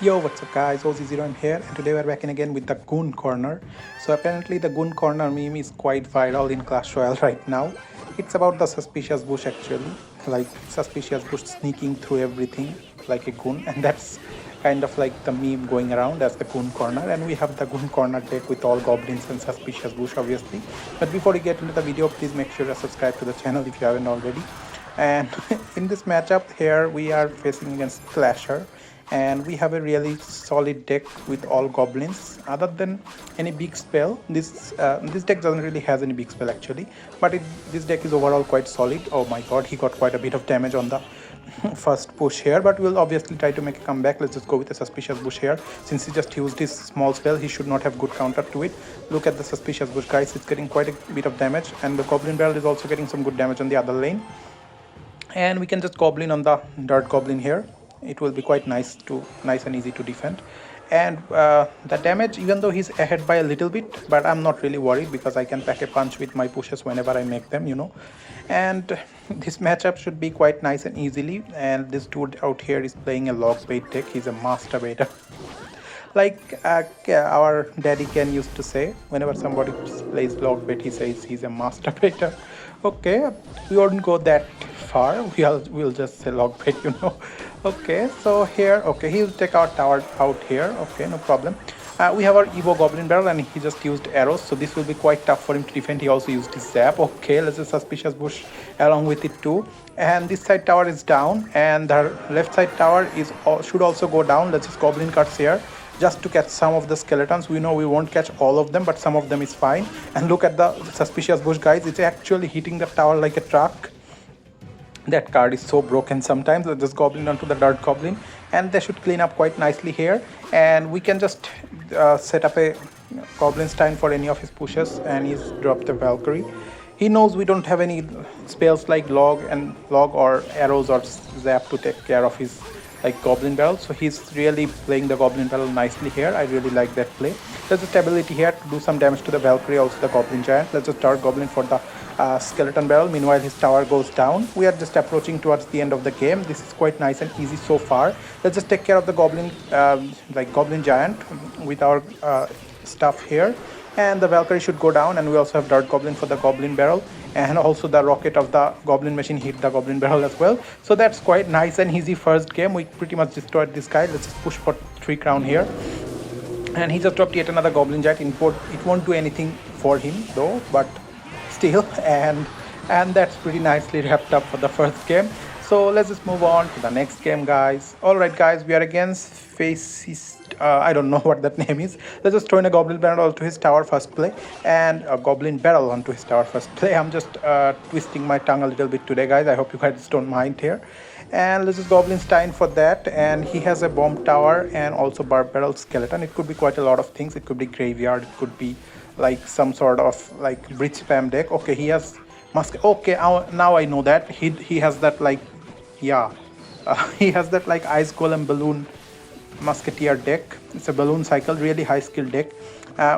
Yo, what's up guys, OZ0 I'm here, and today we're back in again with the Goon Corner. So apparently the Goon Corner meme is quite viral in Clash Royale right now. It's about the suspicious bush actually, like suspicious bush sneaking through everything like a goon, and that's kind of like the meme going around as the Goon Corner. And we have the Goon Corner deck with all goblins and suspicious bush obviously. But before we get into the video, please make sure to subscribe to the channel if you haven't already. And in this matchup here we are facing against Clasher, and we have a really solid deck with all goblins other than any big spell. This deck doesn't really has any big spell actually, but this deck is overall quite solid. Oh my god, he got quite a bit of damage on the first push here, but we'll obviously try to make a comeback. Let's just go with a suspicious bush here. Since he just used his small spell, he should not have good counter to it. Look at the suspicious bush, guys. It's getting quite a bit of damage, and the goblin barrel is also getting some good damage on the other lane. And we can just goblin on the dart goblin here. It will be quite nice and easy to defend. And the damage, even though he's ahead by a little bit, but I'm not really worried because I can pack a punch with my pushes whenever I make them, and this matchup should be quite nice and easily. And this dude out here is playing a log bait deck. He's a master baiter. Like our daddy Ken used to say, whenever somebody plays log bait, he says he's a master baiter. Okay, we won't go that far. We'll just say log bait. Okay, so here, okay, he'll take our tower out here. Okay, no problem. We have our Evo Goblin Barrel, and he just used arrows, so this will be quite tough for him to defend. He also used his zap. Okay, let's just suspicious bush along with it too. And this side tower is down, and the left side tower should also go down. Let's just goblin cards here just to catch some of the skeletons. We know we won't catch all of them, but some of them is fine. And look at the suspicious bush, guys. It's actually hitting the tower like a truck. That card is so broken sometimes. I just goblin onto the dart goblin, and they should clean up quite nicely here. And we can just set up a goblin stein for any of his pushes, and he's dropped the Valkyrie. He knows we don't have any spells like log or arrows or zap to take care of his like goblin barrel, so he's really playing the goblin barrel nicely here. I really like that play. There's a stability here to do some damage to the Valkyrie, also the goblin giant. Let's just start goblin for the skeleton barrel. Meanwhile his tower goes down. We are just approaching towards the end of the game. This is quite nice and easy so far. Let's just take care of the goblin goblin giant with our stuff here, and the Valkyrie should go down. And we also have dart goblin for the goblin barrel, and also the rocket of the goblin machine hit the goblin barrel as well. So that's quite nice and easy first game. We pretty much destroyed this guy. Let's just push for 3 crown here, and he just dropped yet another goblin giant. It won't do anything for him though, but still. And that's pretty nicely wrapped up for the first game. So let's just move on to the next game, guys. All right, guys, we are against faces. I don't know what that name is. Let's just throw in a goblin barrel onto his tower first play, and a goblin barrel onto his tower first play. I'm just twisting my tongue a little bit today, guys. I hope you guys don't mind here. And let's just goblin stein for that. And he has a bomb tower and also barb barrel skeleton. It could be quite a lot of things. It could be graveyard. It could be like some sort of like bridge spam deck. Okay, he has okay, now I know that he has that like, yeah, he has that like ice golem balloon musketeer deck. It's a balloon cycle, really high skill deck.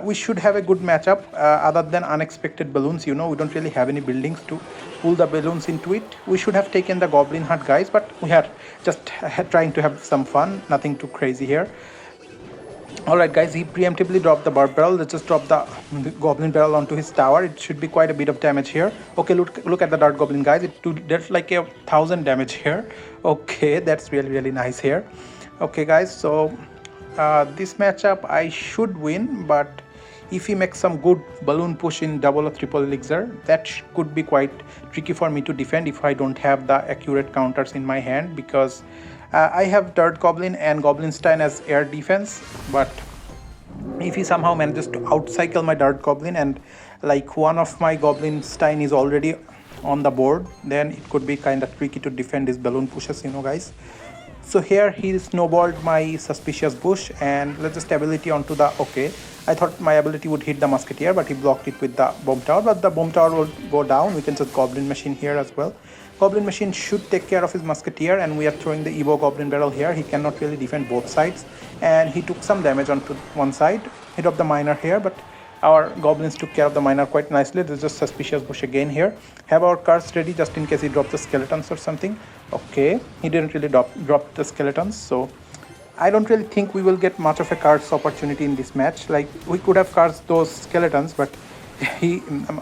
We should have a good matchup other than unexpected balloons. We don't really have any buildings to pull the balloons into it. We should have taken the goblin hut, guys, but we are just trying to have some fun. Nothing too crazy here. Alright, guys, he preemptively dropped the barb barrel. Let's just drop the goblin barrel onto his tower. It should be quite a bit of damage here. Okay, look at the dart goblin, guys. That's like 1,000 damage here. Okay, that's really nice here. Okay, guys, so this matchup I should win, but if he makes some good balloon push in double or triple elixir, that could be quite tricky for me to defend if I don't have the accurate counters in my hand, because I have dart goblin and goblin stein as air defense. But if he somehow manages to outcycle my dart goblin and like one of my goblin stein is already on the board, then it could be kind of tricky to defend his balloon pushes, guys. So here he snowballed my suspicious bush, and let's just ability onto the, okay, I thought my ability would hit the musketeer, but he blocked it with the bomb tower. But the bomb tower will go down. We can just goblin machine here as well. Goblin machine should take care of his musketeer, and we are throwing the Evo goblin barrel here. He cannot really defend both sides, and he took some damage onto one side. He dropped the miner here, but our goblins took care of the miner quite nicely. There's just suspicious bush again here. Have our cards ready just in case he drops the skeletons or something. Okay, he didn't really drop the skeletons, so I don't really think we will get much of a cards opportunity in this match. Like, we could have cards those skeletons, but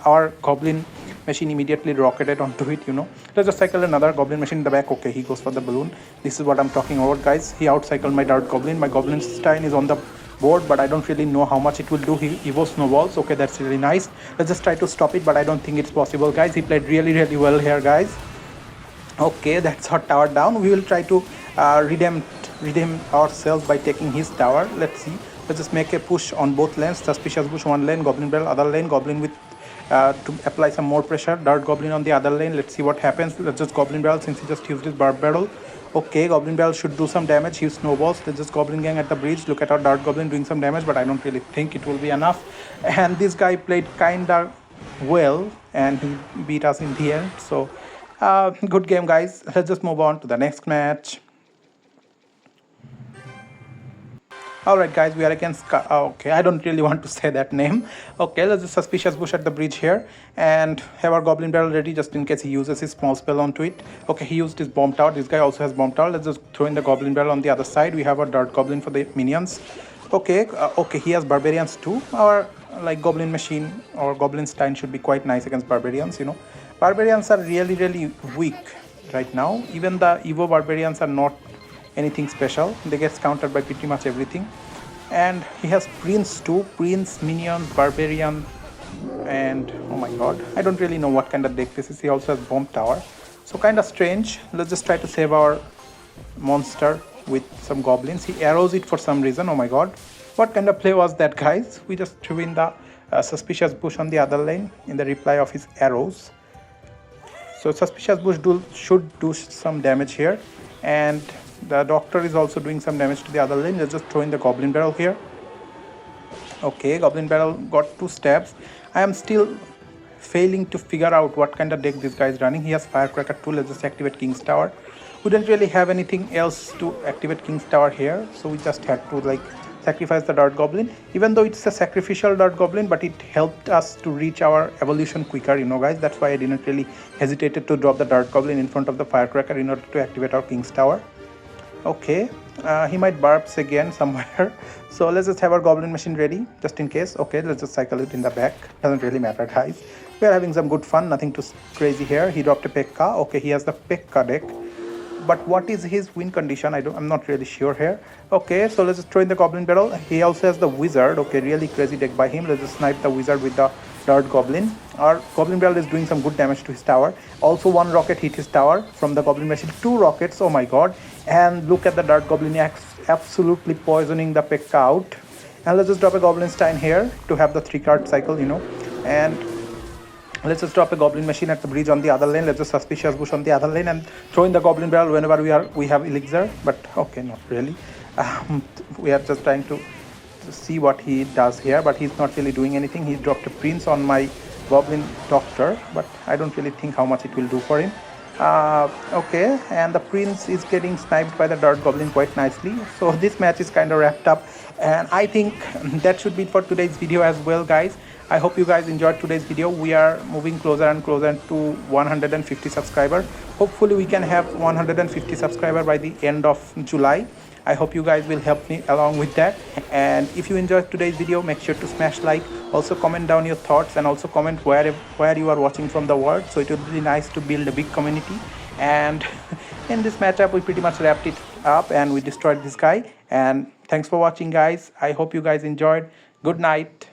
our goblin machine immediately rocketed onto it, you know. Let's just cycle another goblin machine in the back. Okay, he goes for the balloon. This is what I'm talking about, guys. He outcycled my dart goblin. My goblin stein is on the board, but I don't really know how much it will do. He evo snowballs. Okay, that's really nice. Let's just try to stop it, but I don't think it's possible, guys. He played really well here, guys. Okay, that's our tower down. We will try to redeem ourselves by taking his tower. Let's see. Let's just make a push on both lanes. Suspicious bush one lane, goblin barrel other lane, goblin with to apply some more pressure, dart goblin on the other lane. Let's see what happens. Let's just goblin barrel since he just used his barb barrel. Okay, goblin barrel should do some damage. He snowballs. Let's just goblin gang at the bridge. Look at our dart goblin doing some damage, but I don't really think it will be enough. And this guy played kinda well, and he beat us in the end. So good game, guys. Let's just move on to the next match. Alright, guys, we are against okay, I don't really want to say that name. Okay, let's just suspicious bush at the bridge here and have our goblin barrel ready just in case he uses his small spell onto it. Okay, he used his bomb tower. This guy also has bomb tower. Let's just throw in the goblin barrel on the other side. We have our dart goblin for the minions. Okay, okay, he has barbarians too. Our like goblin machine or goblin stein should be quite nice against barbarians, you know. Barbarians are really weak right now. Even the evo barbarians are not anything special. They get countered by pretty much everything. And he has prince too, prince, minion, barbarian, and oh my god, I don't really know what kind of deck this is. He also has bomb tower, so kind of strange. Let's just try to save our monster with some goblins. He arrows it for some reason. Oh my god, what kind of play was that, guys? We just threw in the suspicious bush on the other lane in the reply of his arrows. So suspicious bush should do some damage here, and the doctor is also doing some damage to the other lane. Let's just throw in the goblin barrel here. Okay, goblin barrel got 2 stabs. I am still failing to figure out what kind of deck this guy is running. He has firecracker too. Let's just activate king's tower. We didn't really have anything else to activate king's tower here, so we just had to like sacrifice the dart goblin. Even though it's a sacrificial dart goblin, but it helped us to reach our evolution quicker, you know, guys. That's why I didn't really hesitated to drop the dart goblin in front of the firecracker in order to activate our king's tower. Okay, he might barps again somewhere. So let's just have our goblin machine ready just in case. Okay, let's just cycle it in the back. Doesn't really matter, guys. We are having some good fun. Nothing too crazy here. He dropped a Pekka. Okay, he has the Pekka deck. But what is his win condition? I'm not really sure here. Okay, so let's just throw in the goblin barrel. He also has the wizard. Okay, really crazy deck by him. Let's just snipe the wizard with the dart goblin. Our goblin barrel is doing some good damage to his tower. Also, 1 rocket hit his tower from the goblin machine. 2 rockets. Oh my god. And look at the dart goblin absolutely poisoning the Pekka out. And let's just drop a goblin stein here to have the 3 card cycle, you know. And let's just drop a goblin machine at the bridge on the other lane. Let's just suspicious bush on the other lane and throw in the goblin barrel whenever we have elixir. But okay, not really. We are just trying to see what he does here, but he's not really doing anything. He dropped a prince on my goblin doctor, but I don't really think how much it will do for him. Okay, and the prince is getting sniped by the dart goblin quite nicely. So this match is kind of wrapped up, and I think that should be it for today's video as well, guys. I hope you guys enjoyed today's video. We are moving closer and closer to 150 subscribers. Hopefully we can have 150 subscribers by the end of July. I hope you guys will help me along with that. And if you enjoyed today's video, make sure to smash like. Also comment down your thoughts, and also comment where you are watching from the world. So it would be nice to build a big community. And in this matchup, we pretty much wrapped it up and we destroyed this guy. And thanks for watching, guys. I hope you guys enjoyed. Good night.